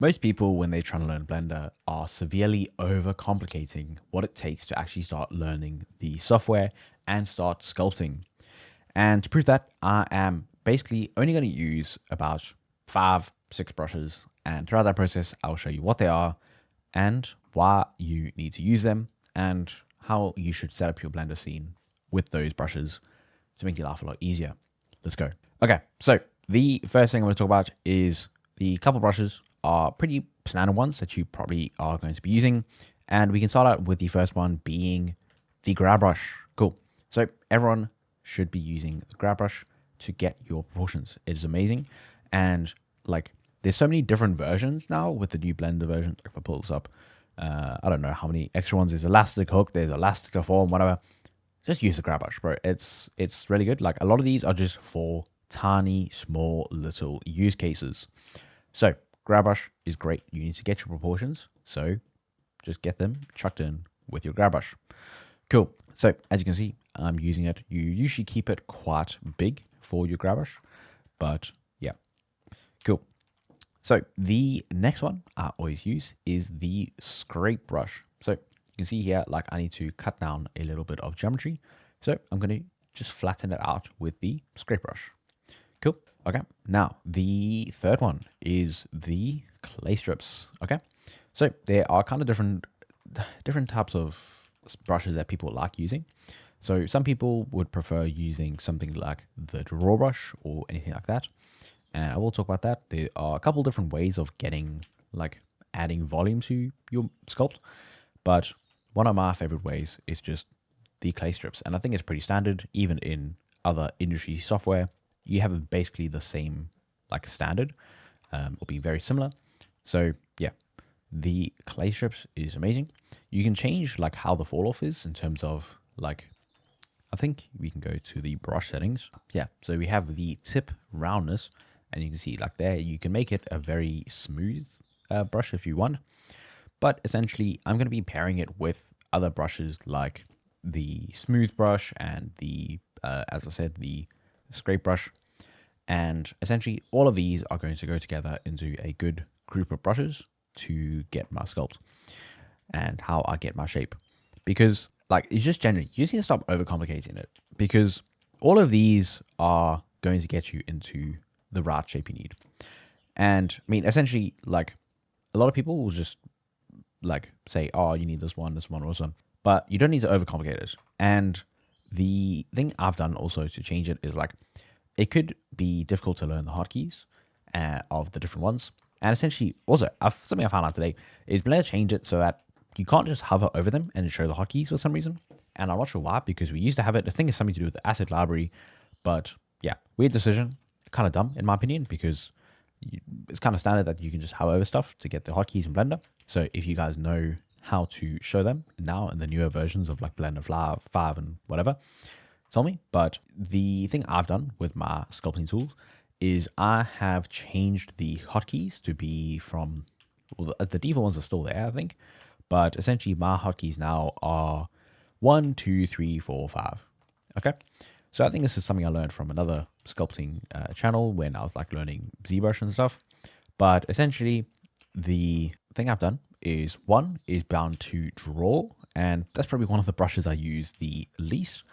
Most people, when they're trying to learn Blender, are severely overcomplicating what it takes to actually start learning the software and start sculpting. And to prove that, I am basically only going to use about 5, 6 brushes. And throughout that process, I'll show you what they are and why you need to use them and how you should set up your Blender scene with those brushes to make your life a lot easier. Let's go. Okay, so the first thing I'm going to talk about is the couple brushes are pretty standard ones that you probably are going to be using. And we can start out with the first one being the grab brush. Cool. So everyone should be using the grab brush to get your proportions. It is amazing. And like, there's so many different versions now with the new Blender version. If I pull this up, I don't know how many extra ones. There's elastic hook, there's elastic form, whatever. Just use the grab brush, bro. It's really good. Like, a lot of these are just for tiny, small, little use cases. So grab brush is great. You need to get your proportions. So just get them chucked in with your grab brush. Cool. So as you can see, I'm using it. You usually keep it quite big for your grab brush, but yeah, cool. So the next one I always use is the scrape brush. So you can see here, like, I need to cut down a little bit of geometry. So I'm going to just flatten it out with the scrape brush. Cool. Okay. Now the third one is the clay strips. Okay. So there are kind of different types of brushes that people like using. So some people would prefer using something like the draw brush or anything like that. And I will talk about that. There are a couple different ways of getting, like, adding volume to your sculpt. But one of my favorite ways is just the clay strips. And I think it's pretty standard, even in other industry software. You have basically the same, like, standard. Will be very similar. So yeah, the clay strips is amazing. You can change, like, how the fall off is in terms of, like, I think we can go to the brush settings. Yeah, so we have the tip roundness, and you can see, like, there, you can make it a very smooth brush if you want. But essentially, I'm going to be pairing it with other brushes like the smooth brush and the, as I said, the scrape brush. And essentially, all of these are going to go together into a good group of brushes to get my sculpt and how I get my shape. Because, like, it's just generally, you just need to stop overcomplicating it, because all of these are going to get you into the right shape you need. And I mean, essentially, like, a lot of people will just, like, say, oh, you need this one, or this one, but you don't need to overcomplicate it. And the thing I've done also to change it is, like, it could be difficult to learn the hotkeys of the different ones. And essentially, also, something I found out today is Blender changed it so that you can't just hover over them and show the hotkeys for some reason. And I'm not sure why, because we used to have it. I think it's something to do with the asset library. But yeah, weird decision. Kind of dumb, in my opinion, because it's kind of standard that you can just hover over stuff to get the hotkeys in Blender. So if you guys know how to show them now in the newer versions of, like, Blender 5 and whatever, tell me. But the thing I've done with my sculpting tools is I have changed the hotkeys to be from, well, the default ones are still there, I think, but essentially my hotkeys now are 1, 2, 3, 4, 5. Okay, so I think this is something I learned from another sculpting channel when I was, like, learning ZBrush and stuff. But essentially, the thing I've done is 1 is bound to draw, and that's probably one of the brushes I use the least.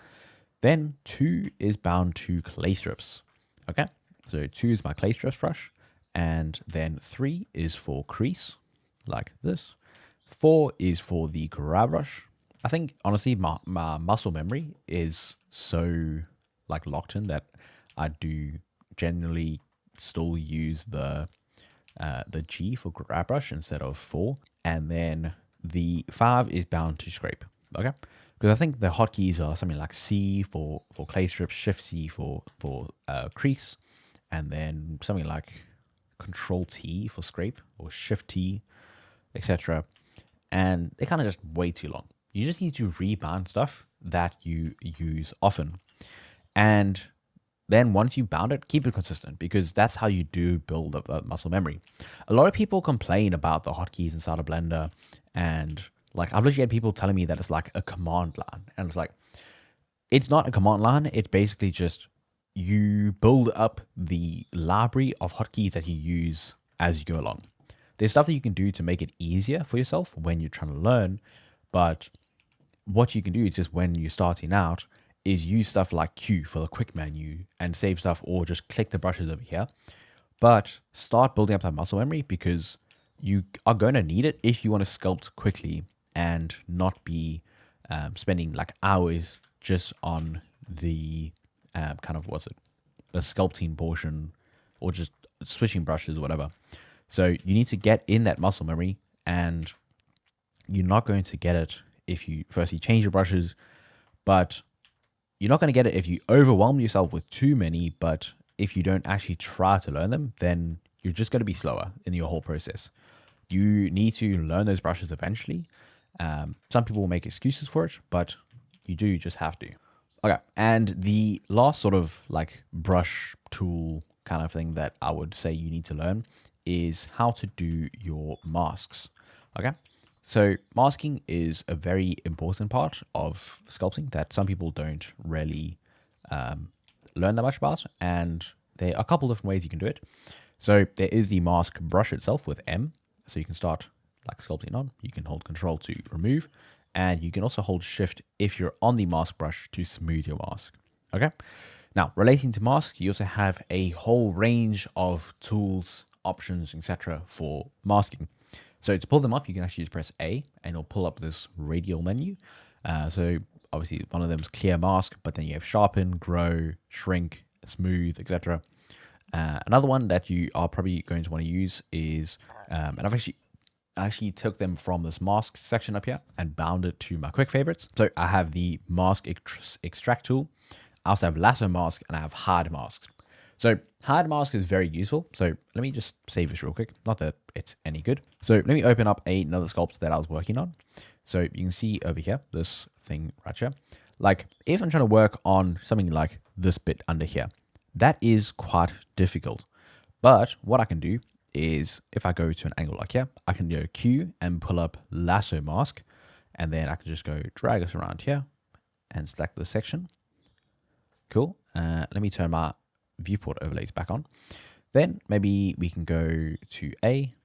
Then 2 is bound to clay strips. Okay, so 2 is my clay strips brush, and then 3 is for crease, like this. 4 is for the grab brush. I think, honestly, my muscle memory is so, like, locked in that I do generally still use the G for grab brush instead of 4. And then the 5 is bound to scrape. Okay, because I think the hotkeys are something like C for clay strips, Shift C for crease, and then something like Control T for scrape, or Shift T, etc. And they're kind of just way too long. You just need to rebound stuff that you use often. And then once you bound it, keep it consistent, because that's how you do build up that muscle memory. A lot of people complain about the hotkeys inside of Blender, and, like, I've literally had people telling me that it's like a command line, and it's like, it's not a command line. It's basically just you build up the library of hotkeys that you use as you go along. there's stuff that you can do to make it easier for yourself when you're trying to learn. But what you can do is just when you're starting out is use stuff like Q for the quick menu and save stuff, or just click the brushes over here. But start building up that muscle memory, because you are going to need it if you want to sculpt quickly and not be spending like hours just on the the sculpting portion, or just switching brushes or whatever. So you need to get in that muscle memory, and you're not going to get it if you firstly change your brushes, but you're not going to get it if you overwhelm yourself with too many. But if you don't actually try to learn them, then you're just going to be slower in your whole process. You need to learn those brushes eventually. Some people will make excuses for it, but you do just have to. Okay, and the last sort of like brush tool kind of thing that I would say you need to learn is how to do your masks. Okay, so masking is a very important part of sculpting that some people don't really learn that much about, and there are a couple different ways you can do it. So there is the mask brush itself with M, so you can start like sculpting on. You can hold Control to remove, and you can also hold Shift if you're on the mask brush to smooth your mask. Okay, now relating to masks, you also have a whole range of tools, options, etc. for masking. So to pull them up, you can actually just press A, and it'll pull up this radial menu. So obviously one of them is clear mask, but then you have sharpen, grow, shrink, smooth, etc. Another one that you are probably going to want to use is, and I've actually took them from this mask section up here and bound it to my quick favorites. So I have the mask extract tool. I also have lasso mask, and I have hard mask. So hard mask is very useful. So let me just save this real quick. Not that it's any good. So let me open up another sculpt that I was working on. So you can see over here, this thing right here. Like if I'm trying to work on something like this bit under here, that is quite difficult. But what I can do is if I go to an angle like here, I can go Q and pull up lasso mask, and then I can just go drag this around here and select this section. Cool. Let me turn my viewport overlays back on. Then maybe we can go to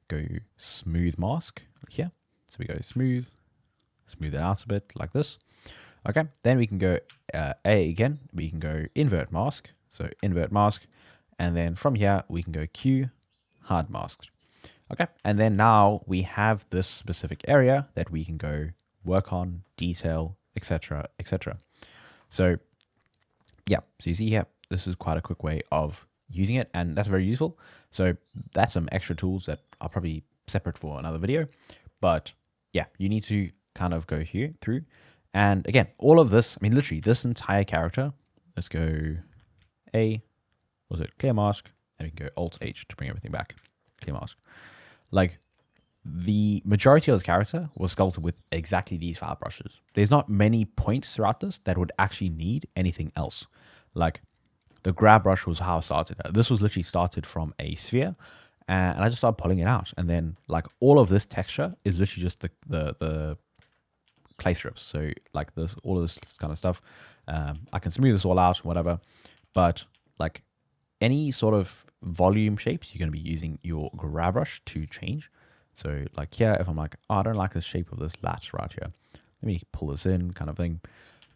go smooth mask here. So we go smooth it out a bit like this. Okay, then we can go A again. We can go invert mask. So invert mask. And then from here, we can go Q, hard mask. Okay, and then now we have this specific area that we can go work on, detail, etc., etc. So yeah, so you see here, this is quite a quick way of using it, and that's very useful. So that's some extra tools that are probably separate for another video. But yeah, you need to kind of go here through. And again, all of this, I mean, literally this entire character, let's go clear mask, and we can go Alt H to bring everything back. Clear mask. Like the majority of the character was sculpted with exactly these 5 brushes. There's not many points throughout this that would actually need anything else. Like the grab brush was how I started. This was literally started from a sphere, and I just started pulling it out. And then like all of this texture is literally just the clay strips. So like this, all of this kind of stuff. I can smooth this all out, whatever. But like any sort of volume shapes, you're going to be using your grab brush to change. So like here, if I'm like, oh, I don't like the shape of this latch right here, let me pull this in, kind of thing,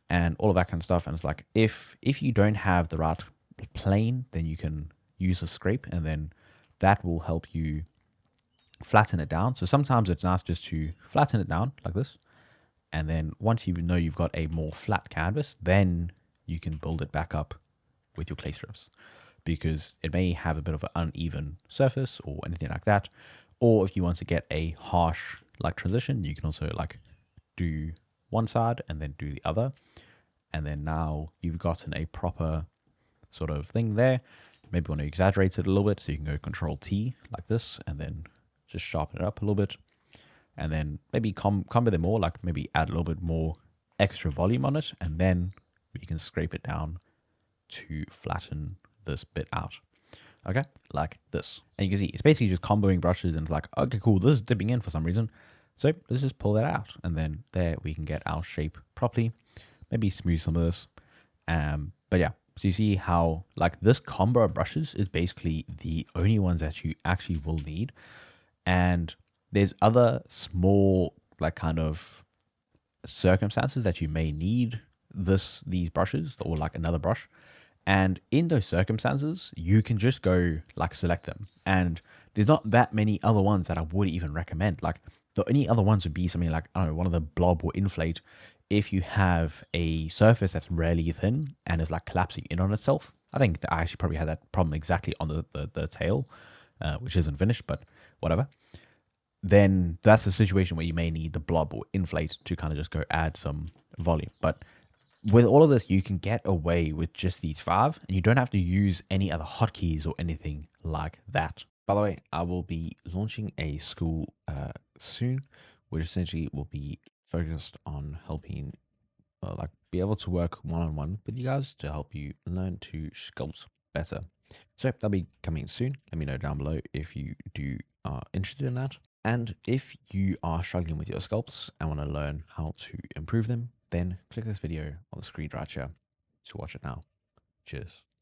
and all of that kind of stuff. And it's like, if you don't have the right plane, then you can use a scrape, and then that will help you flatten it down. So sometimes it's nice just to flatten it down like this. And then once you know you've got a more flat canvas, then you can build it back up with your clay strips, because it may have a bit of an uneven surface or anything like that. Or if you want to get a harsh like transition, you can also like do one side and then do the other. And then now you've gotten a proper sort of thing there. Maybe you want to exaggerate it a little bit, so you can go Control T like this, and then just sharpen it up a little bit. And then maybe combo them more, like maybe add a little bit more extra volume on it, and then we can scrape it down to flatten this bit out. Okay, like this. And you can see it's basically just comboing brushes, and it's like, okay, cool, this is dipping in for some reason. So let's just pull that out, and then there we can get our shape properly. Maybe smooth some of this. But yeah, so you see how like this combo of brushes is basically the only ones that you actually will need. And there's other small, like, kind of circumstances that you may need these brushes or like another brush. And in those circumstances, you can just go like select them. And there's not that many other ones that I would even recommend. Like the only other ones would be something like, I don't know, one of the blob or inflate. If you have a surface that's really thin and is like collapsing in on itself, I think that I actually probably had that problem exactly on the tail, which isn't finished, but whatever. Then that's a situation where you may need the blob or inflate to kind of just go add some volume. But with all of this, you can get away with just these 5, and you don't have to use any other hotkeys or anything like that. By the way, I will be launching a school soon, which essentially will be focused on helping like be able to work one-on-one with you guys to help you learn to sculpt better. So that'll be coming soon. Let me know down below if you are interested in that. And if you are struggling with your sculpts and want to learn how to improve them, then click this video on the screen right here to watch it now. Cheers.